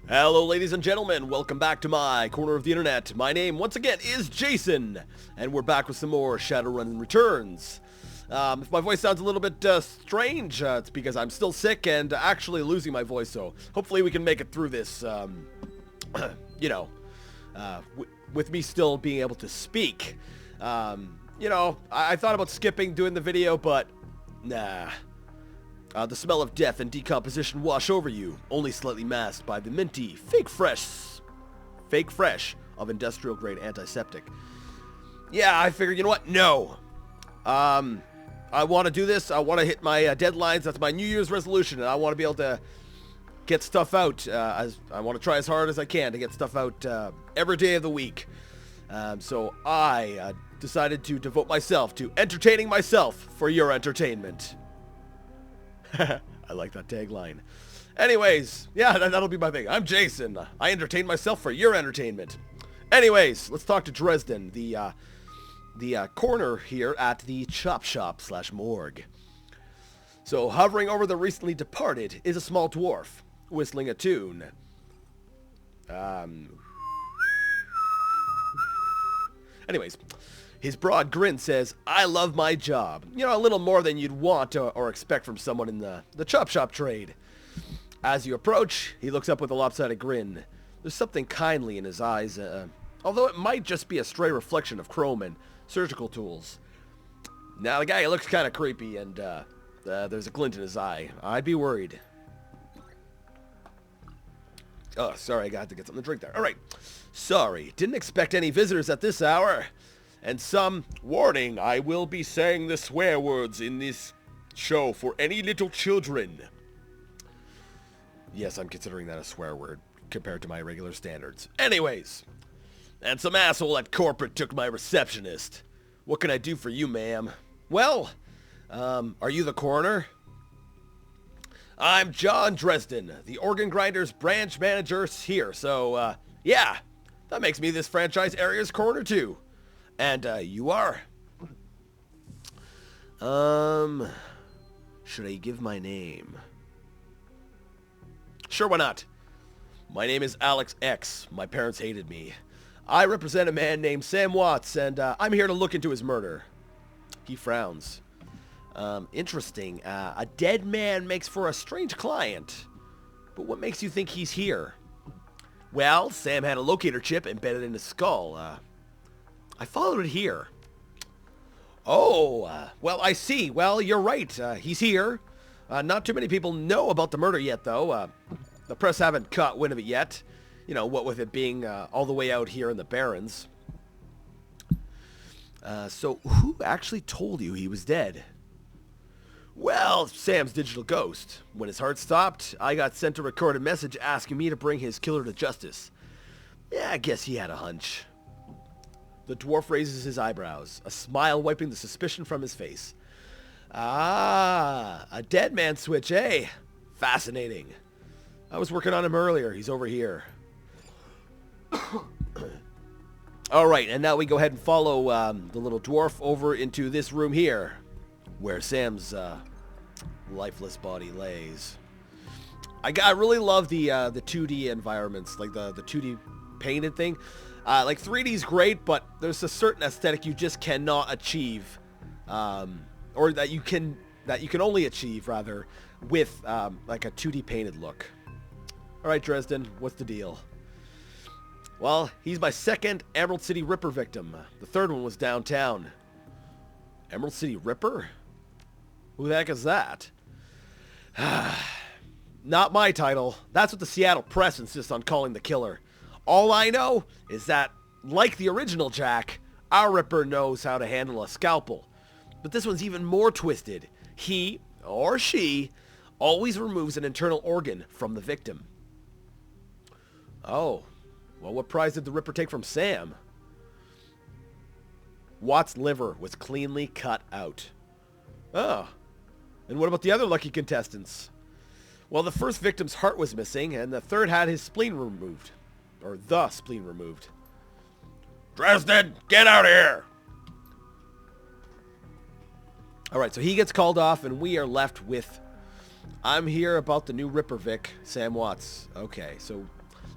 Hello ladies and gentlemen, welcome back to my corner of the internet. My name once again is Jason, and we're back with some more Shadowrun Returns. If my voice sounds a little bit strange, it's because I'm still sick and actually losing my voice, so hopefully we can make it through this, with me still being able to speak. I thought about skipping doing the video, but nah. The smell of death and decomposition wash over you, only slightly masked by the minty, fake fresh of industrial grade antiseptic. Yeah, I figured, you know what? No. I want to do this. I want to hit my deadlines. That's my New Year's resolution, and I want to be able to get stuff out. I want to try as hard as I can to get stuff out every day of the week. So I decided to devote myself to entertaining myself for your entertainment. I like that tagline. Anyways, yeah, that'll be my thing. I'm Jason. I entertain myself for your entertainment. Anyways, let's talk to Dresden, the coroner here at the chop shop / morgue. So, hovering over the recently departed is a small dwarf, whistling a tune. Anyways, his broad grin says, "I love my job." You know, a little more than you'd want or expect from someone in the chop shop trade. As you approach, he looks up with a lopsided grin. There's something kindly in his eyes, although it might just be a stray reflection of chrome and surgical tools. Now, the guy looks kind of creepy, and there's a glint in his eye. I'd be worried. Oh, sorry, I got to get something to drink there. All right. Sorry, didn't expect any visitors at this hour. And some warning, I will be saying the swear words in this show for any little children. Yes, I'm considering that a swear word compared to my regular standards. Anyways, and some asshole at corporate took my receptionist. What can I do for you, ma'am? Well, are you the coroner? I'm John Dresden, the organ grinders branch manager here. So, yeah, that makes me this franchise area's coroner too. And, you are? Should I give my name? Sure, why not? My name is Alex X. My parents hated me. I represent a man named Sam Watts, and, I'm here to look into his murder. He frowns. Interesting. A dead man makes for a strange client. But what makes you think he's here? Well, Sam had a locator chip embedded in his skull, I followed it here. Oh, well, I see. Well, you're right. He's here. Not too many people know about the murder yet, though. The press haven't caught wind of it yet. You know, what with it being all the way out here in the Barrens. So who actually told you he was dead? Well, Sam's digital ghost. When his heart stopped, I got sent a recorded message asking me to bring his killer to justice. Yeah, I guess he had a hunch. The dwarf raises his eyebrows, a smile wiping the suspicion from his face. Ah, a dead man switch, eh? Fascinating. I was working on him earlier. He's over here. All right, and now we go ahead and follow the little dwarf over into this room here, where Sam's lifeless body lays. I really love the 2D environments, like the 2D painted thing. Like 3D's great, but there's a certain aesthetic you just cannot achieve, or that you can only achieve rather with like a 2D painted look. All right, Dresden, what's the deal? Well, he's my second Emerald City Ripper victim. The third one was downtown. Emerald City Ripper? Who the heck is that? Not my title. That's what the Seattle Press insists on calling the killer. All I know is that, like the original Jack, our Ripper knows how to handle a scalpel. But this one's even more twisted. He, or she, always removes an internal organ from the victim. Oh, well, what prize did the Ripper take from Sam? Watt's liver was cleanly cut out. Oh, and what about the other lucky contestants? Well, the first victim's heart was missing, and the third had his spleen removed. Or the spleen removed. Dresden, get out of here! Alright, so he gets called off, and we are left with... I'm here about the new Ripper Vic, Sam Watts. Okay, so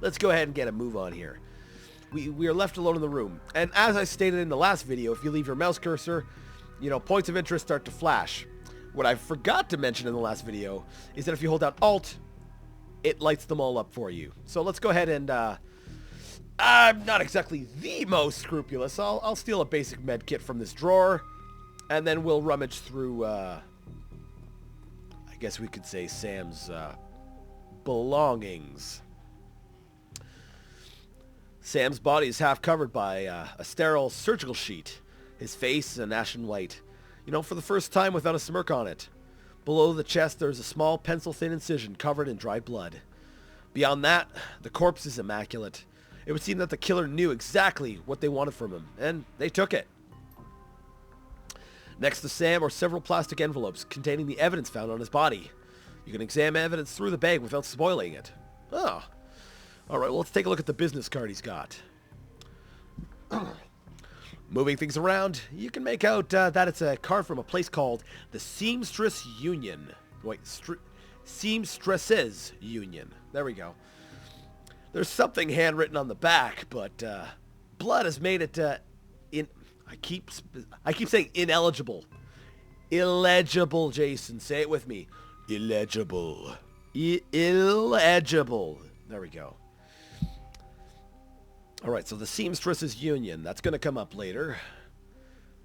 let's go ahead and get a move on here. We are left alone in the room. And as I stated in the last video, if you leave your mouse cursor, you know, points of interest start to flash. What I forgot to mention in the last video is that if you hold down Alt, it lights them all up for you. So let's go ahead and, I'm not exactly the most scrupulous. I'll steal a basic med kit from this drawer, and then we'll rummage through, I guess we could say Sam's, belongings. Sam's body is half covered by a sterile surgical sheet. His face is an ashen white. You know, for the first time without a smirk on it. Below the chest, there's a small pencil-thin incision covered in dried blood. Beyond that, the corpse is immaculate. It would seem that the killer knew exactly what they wanted from him, and they took it. Next to Sam are several plastic envelopes containing the evidence found on his body. You can examine evidence through the bag without spoiling it. Oh. Alright, well, let's take a look at the business card he's got. Moving things around, you can make out that it's a card from a place called the Seamstress Union. Wait, Seamstresses Union. There we go. There's something handwritten on the back, but blood has made it I keep saying ineligible. Illegible, Jason. Say it with me. Illegible. Illegible. There we go. Alright, so the Seamstresses Union. That's going to come up later.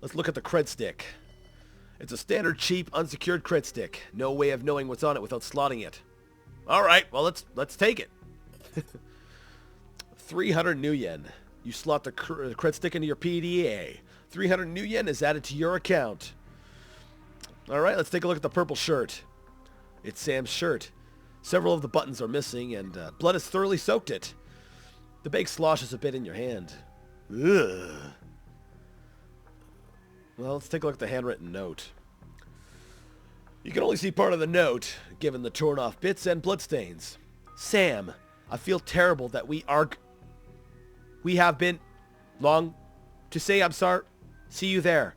Let's look at the cred stick. It's a standard, cheap, unsecured cred stick. No way of knowing what's on it without slotting it. Alright, well, let's take it. 300 new yen. You slot the cred stick into your PDA. 300 new yen is added to your account. Alright, let's take a look at the purple shirt. It's Sam's shirt. Several of the buttons are missing, and blood has thoroughly soaked it. The bag sloshes a bit in your hand. Ugh. Well, let's take a look at the handwritten note. You can only see part of the note, given the torn off bits and bloodstains. Sam, I feel terrible that we have been long to say I'm sorry. See you there.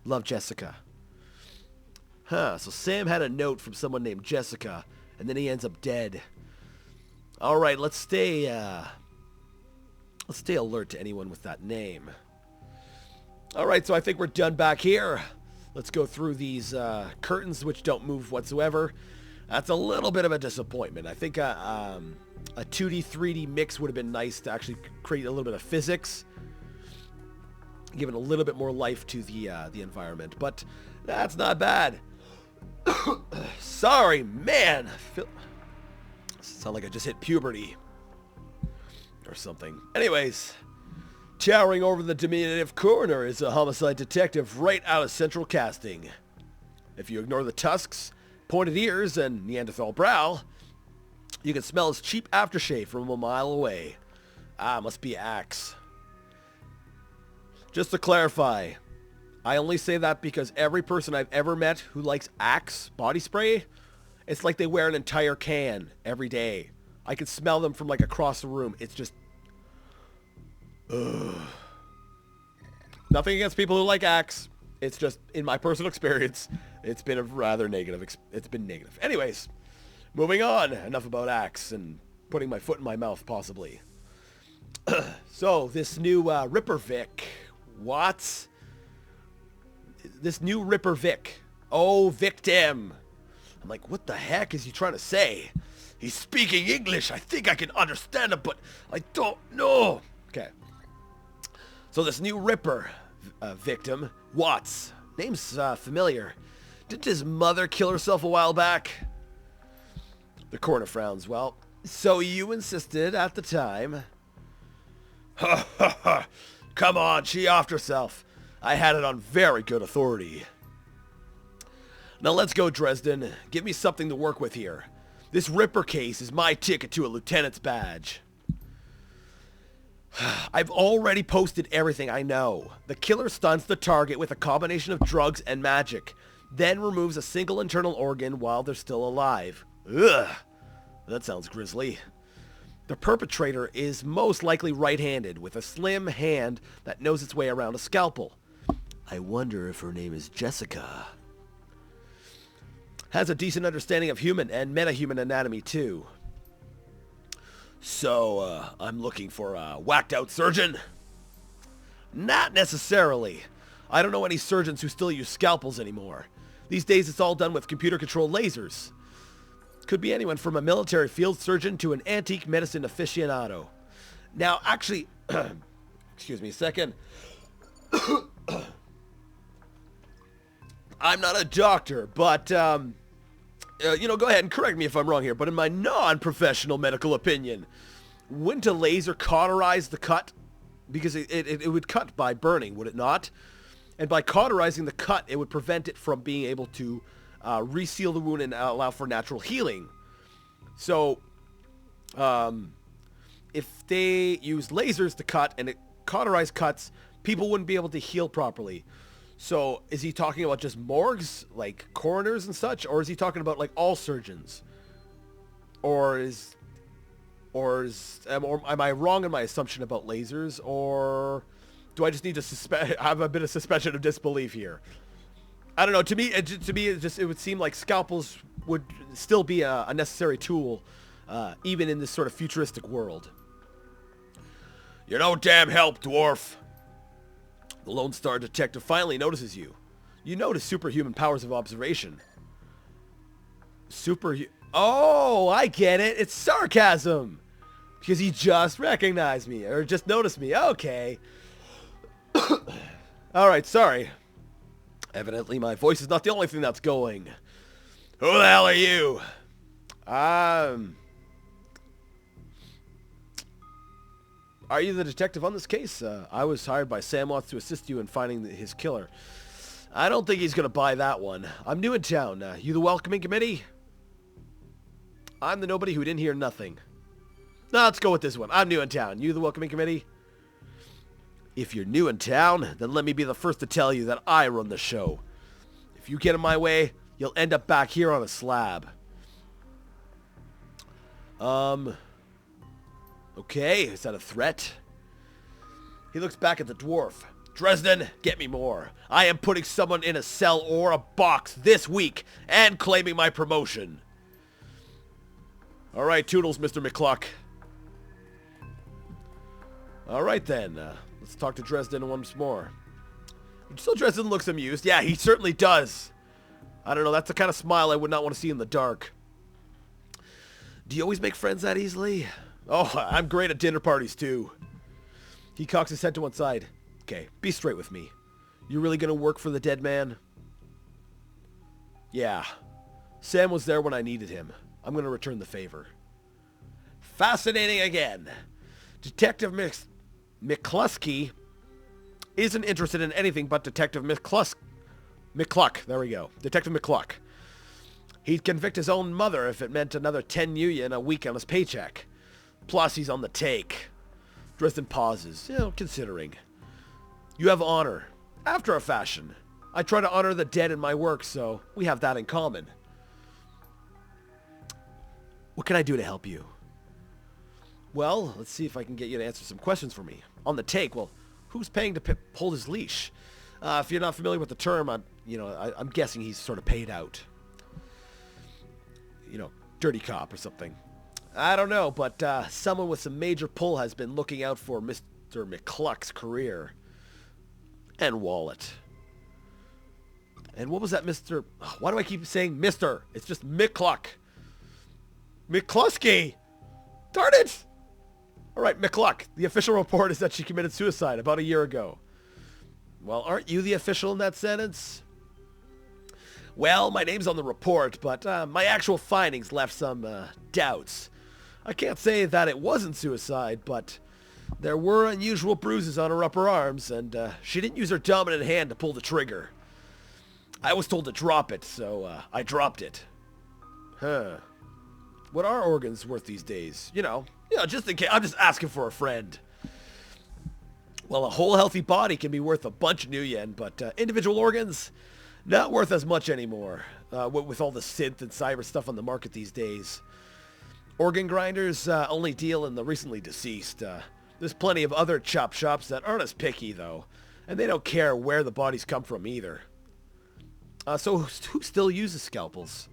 Love, Jessica. Huh, so Sam had a note from someone named Jessica, and then he ends up dead. Alright, let's stay alert to anyone with that name. Alright, so I think we're done back here. Let's go through these curtains, which don't move whatsoever. That's a little bit of a disappointment. I think a 2D, 3D mix would have been nice to actually create a little bit of physics, giving a little bit more life to the environment. But that's not bad. Sorry, man. Sound like I just hit puberty or something. Anyways, towering over the diminutive coroner is a homicide detective right out of central casting. If you ignore the tusks, pointed ears, and Neanderthal brow, you can smell his cheap aftershave from a mile away. Ah, must be Axe. Just to clarify, I only say that because every person I've ever met who likes Axe body spray, it's like they wear an entire can every day. I can smell them from like across the room. It's just... Ugh. Nothing against people who like Axe. It's just, in my personal experience, it's been a rather negative. It's been negative. Anyways, moving on. Enough about Axe and putting my foot in my mouth, possibly. So, this new Ripper Vic. What? This new Ripper Vic. Oh, victim. I'm like, what the heck is he trying to say? He's speaking English. I think I can understand him, but I don't know. Okay. So this new Ripper victim, Watts. Name's familiar. Didn't his mother kill herself a while back? The coroner frowns. Well, so you insisted at the time. Ha ha ha. Come on, she offed herself. I had it on very good authority. Now let's go, Dresden. Give me something to work with here. This Ripper case is my ticket to a lieutenant's badge. I've already posted everything I know. The killer stuns the target with a combination of drugs and magic, then removes a single internal organ while they're still alive. Ugh, that sounds grisly. The perpetrator is most likely right-handed, with a slim hand that knows its way around a scalpel. I wonder if her name is Jessica. Has a decent understanding of human and metahuman anatomy, too. So, I'm looking for a whacked-out surgeon? Not necessarily. I don't know any surgeons who still use scalpels anymore. These days it's all done with computer-controlled lasers. Could be anyone from a military field surgeon to an antique medicine aficionado. Now, actually, excuse me a second. I'm not a doctor, but, go ahead and correct me if I'm wrong here, but in my non-professional medical opinion, wouldn't a laser cauterize the cut? Because it would cut by burning, would it not? And by cauterizing the cut, it would prevent it from being able to reseal the wound and allow for natural healing. So, if they use lasers to cut and it cauterize cuts, people wouldn't be able to heal properly. So, is he talking about just morgues, like coroners and such? Or is he talking about, like, all surgeons? Am I wrong in my assumption about lasers? Or do I just need to have a bit of suspension of disbelief here? I don't know. To me, it would seem like scalpels would still be a necessary tool, even in this sort of futuristic world. You're no damn help, dwarf. The Lone Star detective finally notices you. You notice superhuman powers of observation. Oh, I get it. It's sarcasm. Because he just recognized me, or just noticed me. Okay. Alright, sorry. Evidently, my voice is not the only thing that's going. Who the hell are you? Are you the detective on this case? I was hired by Sam Watts to assist you in finding his killer. I don't think he's going to buy that one. I'm new in town. You the welcoming committee? I'm the nobody who didn't hear nothing. No, let's go with this one. I'm new in town. You the welcoming committee? If you're new in town, then let me be the first to tell you that I run the show. If you get in my way, you'll end up back here on a slab. Okay, is that a threat? He looks back at the dwarf. Dresden, get me more. I am putting someone in a cell or a box this week and claiming my promotion. All right, toodles, Mr. McCluck. All right, then. Let's talk to Dresden once more. So Dresden looks amused. Yeah, he certainly does. I don't know, that's the kind of smile I would not want to see in the dark. Do you always make friends that easily? Oh, I'm great at dinner parties, too. He cocks his head to one side. Okay, be straight with me. You really gonna work for the dead man? Yeah. Sam was there when I needed him. I'm gonna return the favor. Fascinating again. Detective McCluskey isn't interested in anything but Detective McCluck. There we go. Detective McCluck. He'd convict his own mother if it meant another 10 million a week on his paycheck. Plus, he's on the take. Dresden pauses, considering. You have honor. After a fashion. I try to honor the dead in my work, so we have that in common. What can I do to help you? Well, let's see if I can get you to answer some questions for me. On the take, well, who's paying to hold his leash? If you're not familiar with the term, I'm guessing he's sort of paid out. Dirty cop or something. I don't know, but someone with some major pull has been looking out for Mr. McCluck's career. And wallet. And what was that, Mr... Why do I keep saying Mr.? It's just McCluck. McCluskey! Darn it! Alright, McCluck. The official report is that she committed suicide about a year ago. Well, aren't you the official in that sentence? Well, my name's on the report, but my actual findings left some doubts. I can't say that it wasn't suicide, but there were unusual bruises on her upper arms, and she didn't use her dominant hand to pull the trigger. I was told to drop it, so I dropped it. Huh. What are organs worth these days? Just in case. I'm just asking for a friend. Well, a whole healthy body can be worth a bunch of new yen, but individual organs, not worth as much anymore, with all the synth and cyber stuff on the market these days. Organ grinders only deal in the recently deceased. There's plenty of other chop shops that aren't as picky, though, and they don't care where the bodies come from either. So who still uses scalpels?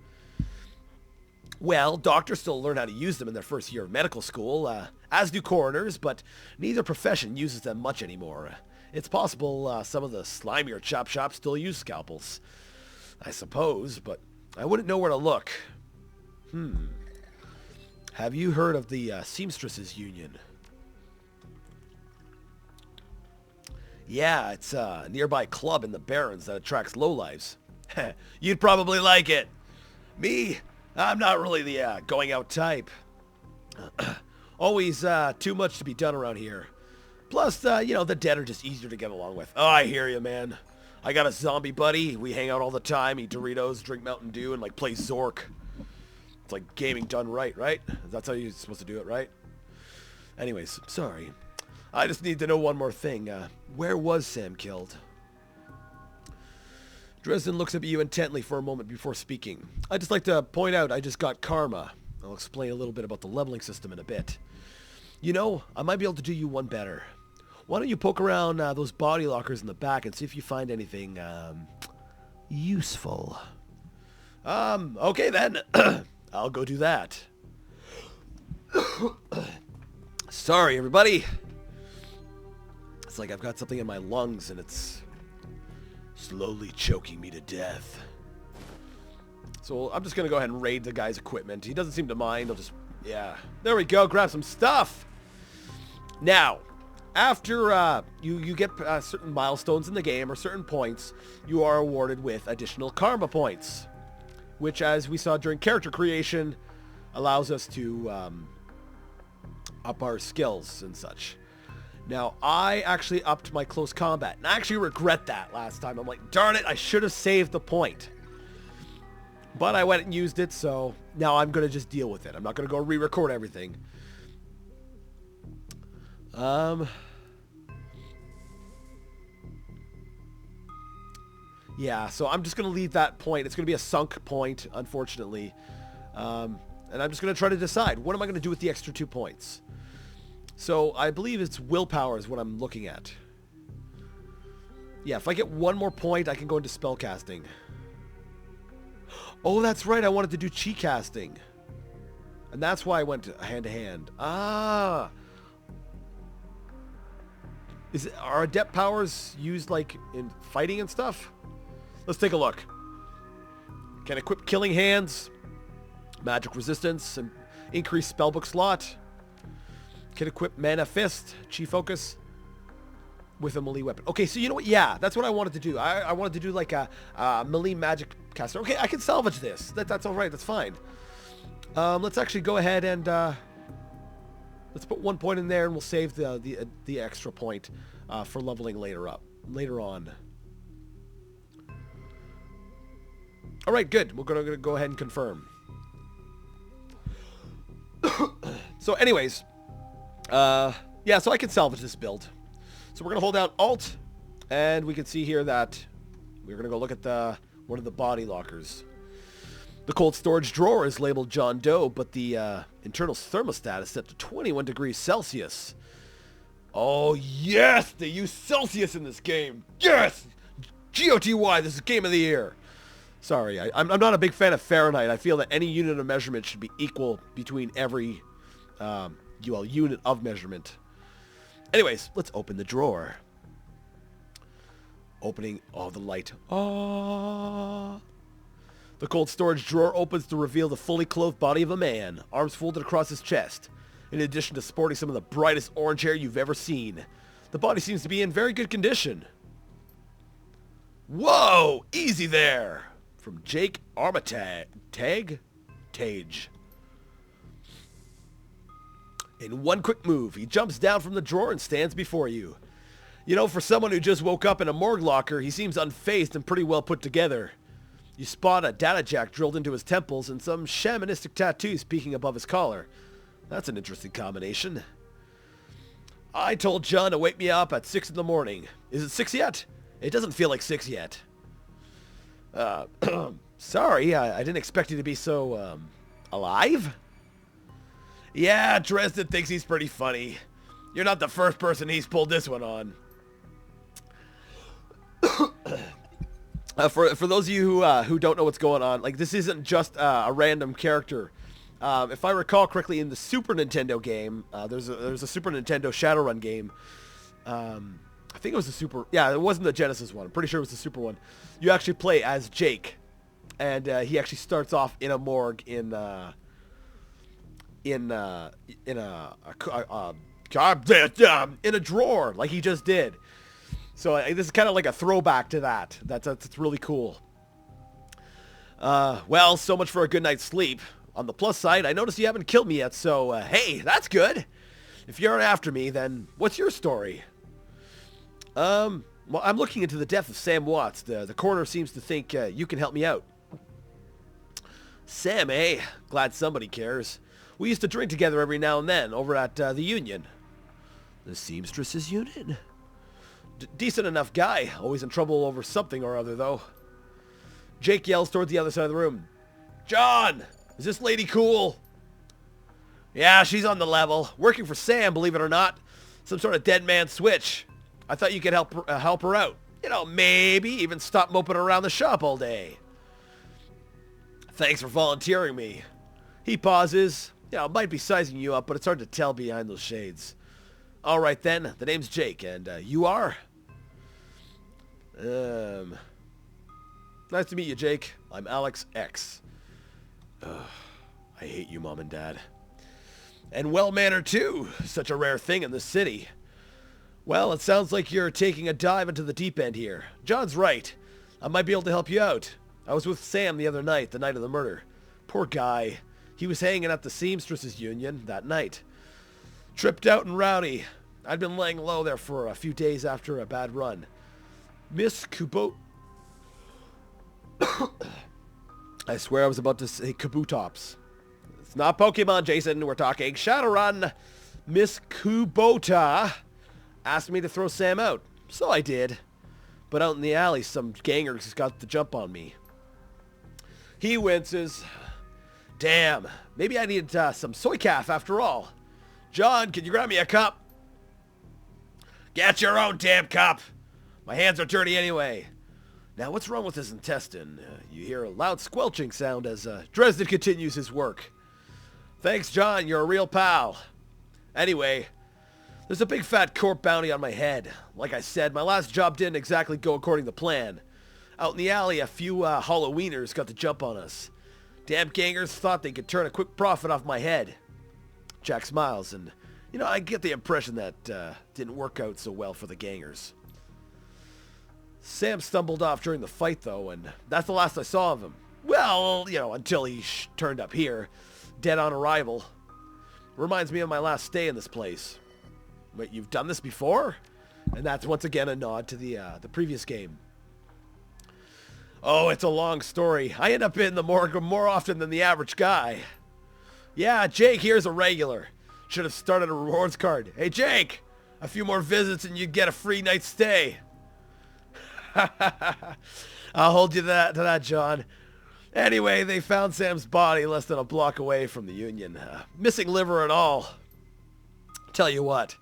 Well, doctors still learn how to use them in their first year of medical school, as do coroners, but neither profession uses them much anymore. It's possible some of the slimier chop shops still use scalpels, I suppose, but I wouldn't know where to look. Have you heard of the Seamstresses Union? Yeah, it's a nearby club in the Barrens that attracts lowlives. You'd probably like it. Me? I'm not really the going out type. Always too much to be done around here. Plus, you know, the dead are just easier to get along with. Oh, I hear you, man. I got a zombie buddy. We hang out all the time, eat Doritos, drink Mountain Dew, and, like, play Zork. It's like gaming done right, right? That's how you're supposed to do it, right? Anyways, sorry. I just need to know one more thing. Where was Sam killed? Dresden looks at you intently for a moment before speaking. I'd just like to point out I just got karma. I'll explain a little bit about the leveling system in a bit. You know, I might be able to do you one better. Why don't you poke around those body lockers in the back and see if you find anything, useful. Okay then. I'll go do that. Sorry, everybody. It's like I've got something in my lungs and it's slowly choking me to death. So I'm just going to go ahead and raid the guy's equipment. He doesn't seem to mind. I'll just, yeah. There we go. Grab some stuff. Now, after you get certain milestones in the game or certain points, you are awarded with additional karma points, which, as we saw during character creation, allows us to up our skills and such. Now, I actually upped my close combat, and I actually regret that last time. I'm like, darn it, I should have saved the point. But I went and used it, so now I'm going to just deal with it. I'm not going to go re-record everything. Yeah, so I'm just going to leave that point. It's going to be a sunk point, unfortunately. And I'm just going to try to decide, what am I going to do with the extra 2 points? So I believe it's willpower is what I'm looking at. Yeah, if I get 1 more point, I can go into spellcasting. Oh, that's right. I wanted to do chi casting. And that's why I went hand to hand. Ah. Are adept powers used like in fighting and stuff? Let's take a look. Can equip killing hands, magic resistance, and increase spellbook slot. Can equip mana fist, chi focus, with a melee weapon. Okay, so you know what? Yeah, that's what I wanted to do. I wanted to do like a melee magic caster. Okay, I can salvage this. That's all right. That's fine. Let's actually go ahead and let's put 1 point in there, and we'll save the extra point for leveling later on. All right, good. We're gonna go ahead and confirm. So, anyways, yeah. So I can salvage this build. So we're gonna hold down Alt, and we can see here that we're gonna go look at one of the body lockers. The cold storage drawer is labeled John Doe, but the internal thermostat is set to 21 degrees Celsius. Oh, yes! They use Celsius in this game! Yes! GOTY, this is Game of the Year! Sorry, I'm not a big fan of Fahrenheit. I feel that any unit of measurement should be equal between every unit of measurement. Anyways, let's open the drawer. Opening, oh, the light. Ah. The cold storage drawer opens to reveal the fully clothed body of a man, arms folded across his chest. In addition to sporting some of the brightest orange hair you've ever seen, the body seems to be in very good condition. Whoa! Easy there! From Jake Armitage. In one quick move, he jumps down from the drawer and stands before you. You know, for someone who just woke up in a morgue locker, he seems unfazed and pretty well put together. You spot a data jack drilled into his temples and some shamanistic tattoos peeking above his collar. That's an interesting combination. I told John to wake me up at 6 in the morning. Is it 6 yet? It doesn't feel like 6 yet. Sorry, I didn't expect you to be so, alive? Yeah, Dresden thinks he's pretty funny. You're not the first person he's pulled this one on. For those of you who don't know what's going on, like, this isn't just a random character If I recall correctly, in the Super Nintendo game, there's a Super Nintendo Shadowrun game. I think it was the Super... Yeah, it wasn't the Genesis one. I'm pretty sure it was the Super one. You actually play as Jake. And he actually starts off in a morgue in a drawer, like he just did. So this is kind of like a throwback to that. That's really cool. Well, so much for a good night's sleep. On the plus side, I noticed you haven't killed me yet, so hey, that's good. If you aren't after me, then what's your story? Well, I'm looking into the death of Sam Watts. The coroner seems to think you can help me out. Sam, eh? Glad somebody cares. We used to drink together every now and then over at the Union. The Seamstresses Union? Decent enough guy. Always in trouble over something or other, though. Jake yells toward the other side of the room. John! Is this lady cool? Yeah, she's on the level. Working for Sam, believe it or not. Some sort of dead man switch. I thought you could help her out. You know, maybe even stop moping around the shop all day. Thanks for volunteering me. He pauses. Yeah, I might be sizing you up, but it's hard to tell behind those shades. All right, then. The name's Jake, and you are? Nice to meet you, Jake. I'm Alex X. I hate you, Mom and Dad. And well-mannered, too. Such a rare thing in this city. Well, it sounds like you're taking a dive into the deep end here. John's right. I might be able to help you out. I was with Sam the other night, the night of the murder. Poor guy. He was hanging at the Seamstresses Union that night. Tripped out and rowdy. I'd been laying low there for a few days after a bad run. Miss Kubo... I swear I was about to say Kabutops. It's not Pokemon, Jason. We're talking Shadowrun. Miss Kubota asked me to throw Sam out. So I did. But out in the alley, some gangers got the jump on me. He winces. Damn. Maybe I need some soy calf after all. John, can you grab me a cup? Get your own damn cup. My hands are dirty anyway. Now, what's wrong with his intestine? You hear a loud squelching sound as Dresden continues his work. Thanks, John. You're a real pal. Anyway, there's a big fat corp bounty on my head. Like I said, my last job didn't exactly go according to plan. Out in the alley, a few Halloweeners got the jump on us. Damn gangers thought they could turn a quick profit off my head. Jack smiles, and, you know, I get the impression that didn't work out so well for the gangers. Sam stumbled off during the fight, though, and that's the last I saw of him. Well, you know, until he turned up here, dead on arrival. Reminds me of my last stay in this place. Wait, you've done this before? And that's once again a nod to the previous game. Oh, it's a long story. I end up in the morgue more often than the average guy. Yeah, Jake here's a regular. Should have started a rewards card. Hey, Jake! A few more visits and you'd get a free night's stay. I'll hold you to that, John. Anyway, they found Sam's body less than a block away from the Union. Missing liver and all. Tell you what,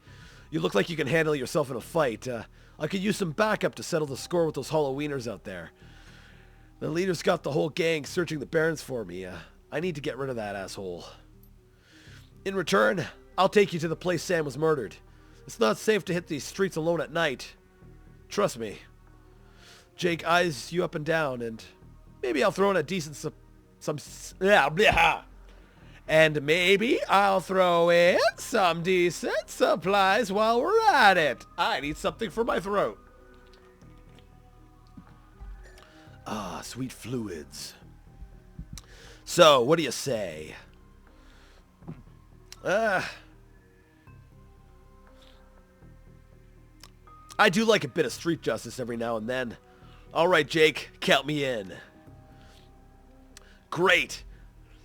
you look like you can handle yourself in a fight. I could use some backup to settle the score with those Halloweeners out there. The leader's got the whole gang searching the Barrens for me. I need to get rid of that asshole. In return, I'll take you to the place Sam was murdered. It's not safe to hit these streets alone at night. Trust me. Jake eyes you up and down, and maybe I'll throw in a decent and maybe I'll throw in some decent supplies while we're at it. I need something for my throat. Ah, sweet fluids. So, what do you say? I do like a bit of street justice every now and then. All right, Jake, count me in. Great.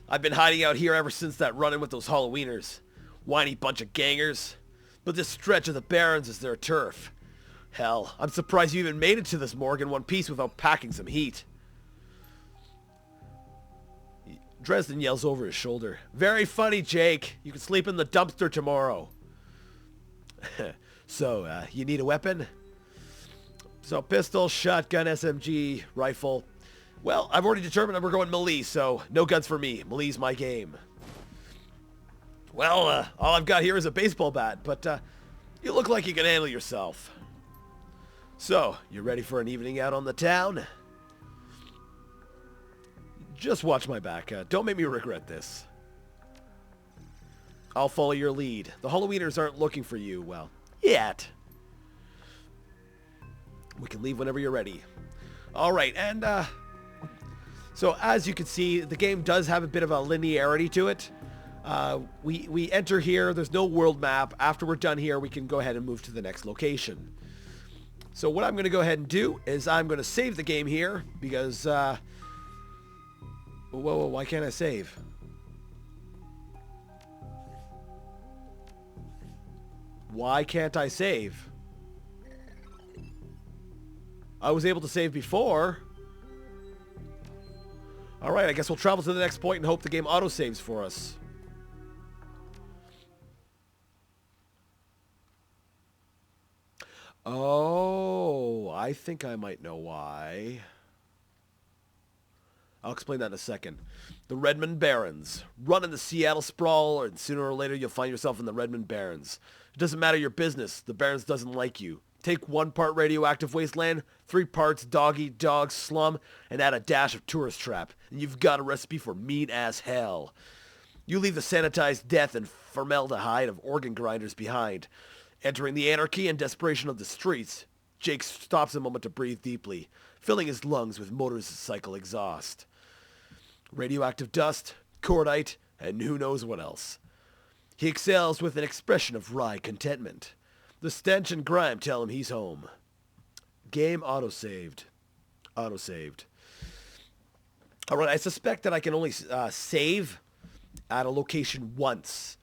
I've been hiding out here ever since that run-in with those Halloweeners. Whiny bunch of gangers. But this stretch of the Barrens is their turf. Hell, I'm surprised you even made it to this morgue in one piece without packing some heat. Dresden yells over his shoulder. Very funny, Jake. You can sleep in the dumpster tomorrow. So, you need a weapon? So, pistol, shotgun, SMG, rifle. Well, I've already determined that we're going melee, so no guns for me. Melee's my game. Well, all I've got here is a baseball bat, but you look like you can handle yourself. So, you ready for an evening out on the town? Just watch my back. Don't make me regret this. I'll follow your lead. The Halloweeners aren't looking for you, well, yet. We can leave whenever you're ready. Alright, and so as you can see, the game does have a bit of a linearity to it. We enter here, there's no world map. After we're done here, we can go ahead and move to the next location. So what I'm going to go ahead and do is I'm going to save the game here, because, whoa, why can't I save? Why can't I save? I was able to save before. Alright, I guess we'll travel to the next point and hope the game auto-saves for us. Oh, I think I might know why. I'll explain that in a second. The Redmond Barrens. Run in the Seattle sprawl, and sooner or later you'll find yourself in the Redmond Barrens. It doesn't matter your business. The Barrens doesn't like you. Take 1 part radioactive wasteland, 3 parts dog-eat-dog slum, and add a dash of tourist trap, and you've got a recipe for mean as hell. You leave the sanitized death and formaldehyde of organ grinders behind. Entering the anarchy and desperation of the streets, Jake stops a moment to breathe deeply, filling his lungs with motorcycle exhaust. Radioactive dust, cordite, and who knows what else. He exhales with an expression of wry contentment. The stench and grime tell him he's home. Game auto-saved. Auto-saved. Alright, I suspect that I can only save at a location once.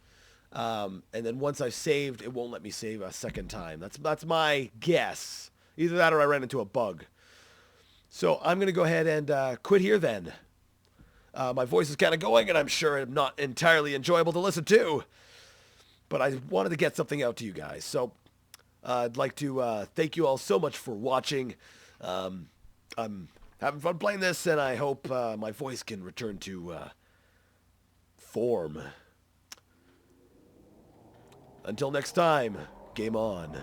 And then once I've saved, it won't let me save a second time. That's my guess. Either that or I ran into a bug. So I'm going to go ahead and quit here then. My voice is kind of going, and I'm sure it's not entirely enjoyable to listen to. But I wanted to get something out to you guys. So I'd like to thank you all so much for watching. I'm having fun playing this, and I hope my voice can return to form. Until next time, game on.